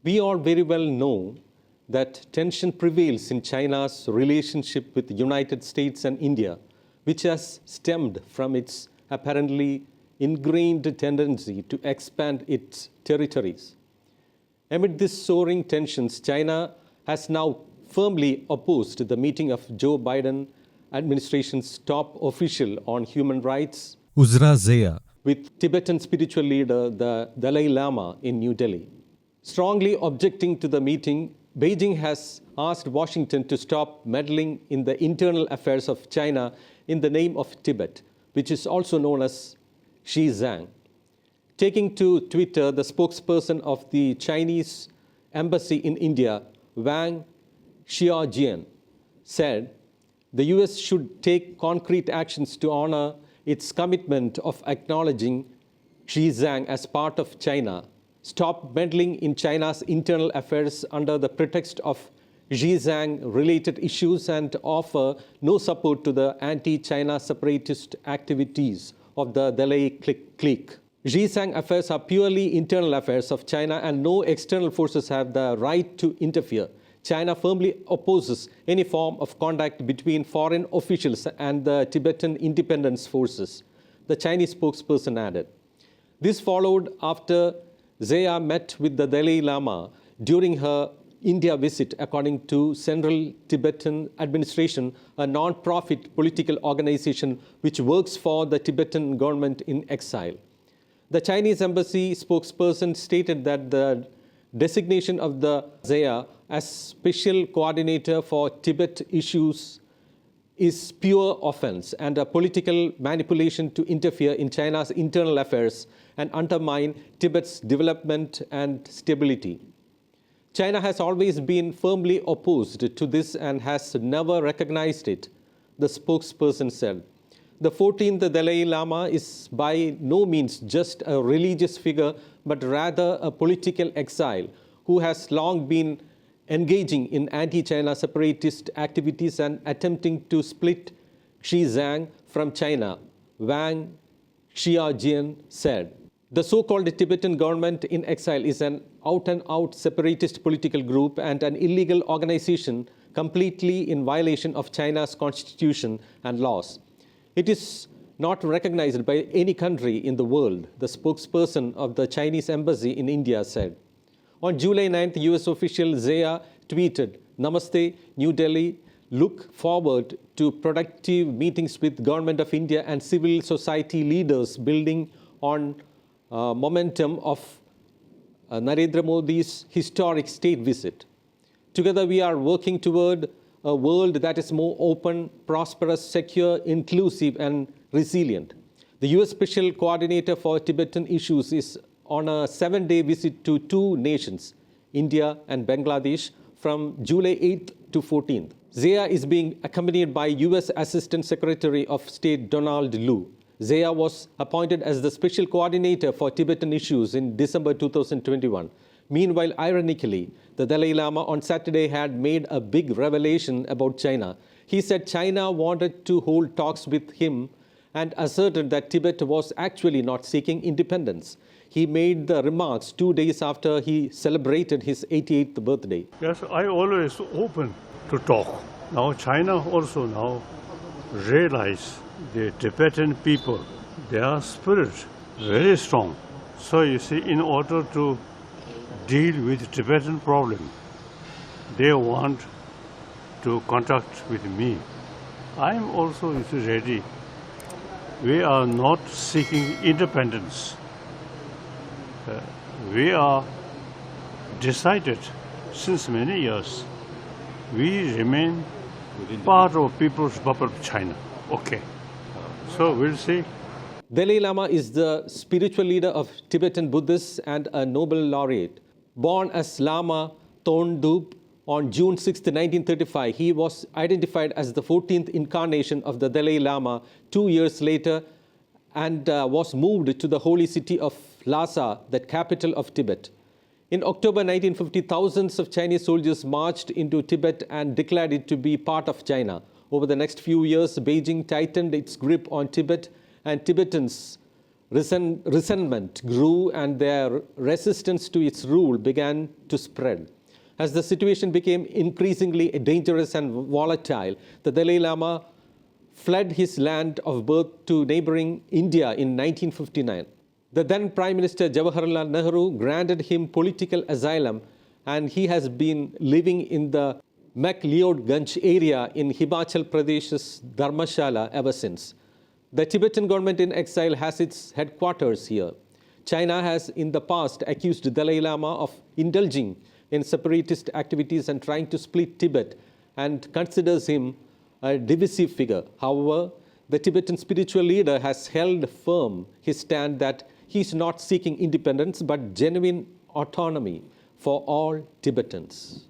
We all very well know that tension prevails in China's relationship with the United States and India, which has stemmed from its apparently ingrained tendency to expand its territories. Amid these soaring tensions, China has now firmly opposed the meeting of Joe Biden administration's top official on human rights, Uzra Zeya, with Tibetan spiritual leader, the Dalai Lama, in New Delhi. Strongly objecting to the meeting, Beijing has asked Washington to stop meddling in the internal affairs of China in the name of Tibet, which is also known as Xizang. Taking to Twitter, the spokesperson of the Chinese embassy in India, Wang Xiaojian, said the US should take concrete actions to honor its commitment of acknowledging Xizang as part of China, stop meddling in China's internal affairs under the pretext of Xizang-related issues, and offer no support to the anti-China separatist activities of the Dalai clique. Xizang affairs are purely internal affairs of China, and no external forces have the right to interfere. China firmly opposes any form of contact between foreign officials and the Tibetan independence forces, the Chinese spokesperson added. This followed after Zeya met with the Dalai Lama during her India visit, according to Central Tibetan Administration, a non-profit political organization which works for the Tibetan government in exile. The Chinese embassy spokesperson stated that the designation of the Zeya as special coordinator for Tibet issues is pure offense and a political manipulation to interfere in China's internal affairs and undermine Tibet's development and stability. China has always been firmly opposed to this and has never recognized it, the spokesperson said. The 14th Dalai Lama is by no means just a religious figure, but rather a political exile who has long been engaging in anti-China separatist activities and attempting to split Xizang from China, Wang Xiaojian said. The so-called Tibetan government in exile is an out-and-out separatist political group and an illegal organization completely in violation of China's constitution and laws. It is not recognized by any country in the world, the spokesperson of the Chinese embassy in India said. On July 9th, US official Zeya tweeted, "Namaste, New Delhi. Look forward to productive meetings with Government of India and civil society leaders building on momentum of Narendra Modi's historic state visit. Together we are working toward a world that is more open, prosperous, secure, inclusive, and resilient." The US Special Coordinator for Tibetan issues is on a 7-day visit to two nations, India and Bangladesh, from July 8th to 14th. Zeya is being accompanied by US Assistant Secretary of State Donald Lu. Zeya was appointed as the Special Coordinator for Tibetan issues in December 2021. Meanwhile, ironically, the Dalai Lama on Saturday had made a big revelation about China. He said China wanted to hold talks with him and asserted that Tibet was actually not seeking independence. He made the remarks 2 days after he celebrated his 88th birthday. Yes, I always open to talk. Now China also now realize the Tibetan people, their spirit very strong. So you see, in order to deal with Tibetan problem, they want to contact with me. I am also ready. We are not seeking independence. We are decided since many years. We remain part of People's Republic of China. Okay. So we'll see. Dalai Lama is the spiritual leader of Tibetan Buddhists and a Nobel laureate. Born as Lama Thondup on June 6, 1935, he was identified as the 14th incarnation of the Dalai Lama 2 years later and was moved to the holy city of Lhasa, the capital of Tibet. In October 1950, thousands of Chinese soldiers marched into Tibet and declared it to be part of China. Over the next few years, Beijing tightened its grip on Tibet, and Tibetans resentment grew and their resistance to its rule began to spread. As the situation became increasingly dangerous and volatile, the Dalai Lama fled his land of birth to neighboring India in 1959. The then Prime Minister Jawaharlal Nehru granted him political asylum, and he has been living in the McLeodganj area in Himachal Pradesh's Dharmashala ever since. The Tibetan government in exile has its headquarters here. China has in the past accused Dalai Lama of indulging in separatist activities and trying to split Tibet, and considers him a divisive figure. However, the Tibetan spiritual leader has held firm his stand that he is not seeking independence but genuine autonomy for all Tibetans.